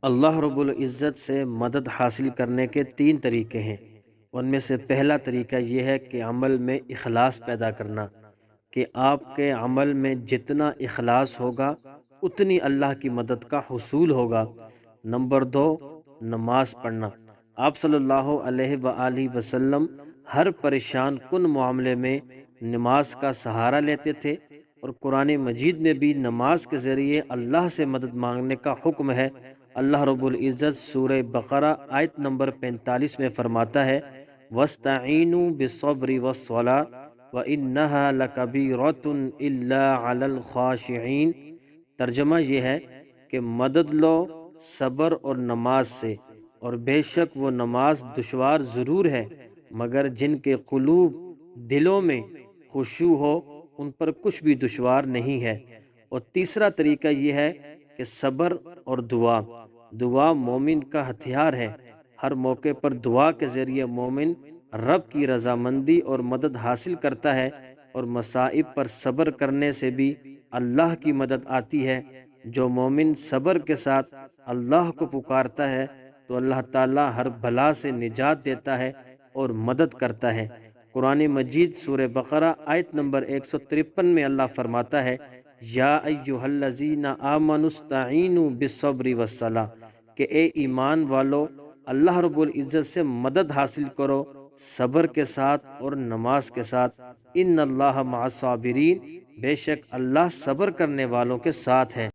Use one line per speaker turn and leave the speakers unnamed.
اللہ رب العزت سے مدد حاصل کرنے کے 3 طریقے ہیں۔ ان میں سے پہلا طریقہ یہ ہے کہ عمل میں اخلاص پیدا کرنا، کہ آپ کے عمل میں جتنا اخلاص ہوگا اتنی اللہ کی مدد کا حصول ہوگا۔ نمبر 2، نماز پڑھنا۔ آپ صلی اللہ علیہ وآلہ وسلم ہر پریشان کن معاملے میں نماز کا سہارا لیتے تھے، اور قرآن مجید میں بھی نماز کے ذریعے اللہ سے مدد مانگنے کا حکم ہے۔ اللہ رب العزت سورہ بقرہ آیت نمبر 45 میں فرماتا ہے وَاسْتَعِینُوا بِالصَّبْرِ وَالصَّلَاةِ وَإِنَّهَا لَكَبِیرَةٌ إِلَّا عَلَى الْخَاشِعِینَ۔ ترجمہ یہ ہے کہ مدد لو صبر اور نماز سے، اور بے شک وہ نماز دشوار ضرور ہے، مگر جن کے قلوب دلوں میں خشوع ہو ان پر کچھ بھی دشوار نہیں ہے۔ اور تیسرا طریقہ یہ ہے کہ صبر اور دعا۔ دعا مومن کا ہتھیار ہے۔ ہر موقع پر دعا کے ذریعے مومن رب کی رضامندی اور مدد حاصل کرتا ہے، اور مصائب پر صبر کرنے سے بھی اللہ کی مدد آتی ہے۔ جو مومن صبر کے ساتھ اللہ کو پکارتا ہے تو اللہ تعالی ہر بلا سے نجات دیتا ہے اور مدد کرتا ہے۔ قرآن مجید سورہ بقرہ آیت نمبر 153 میں اللہ فرماتا ہے یا ایھا الذین آمنوا استعینوا بالصبر والصلاۃ، کہ اے ایمان والو اللہ رب العزت سے مدد حاصل کرو صبر کے ساتھ اور نماز کے ساتھ۔ ان اللہ مع الصابرین، بے شک اللہ صبر کرنے والوں کے ساتھ ہے۔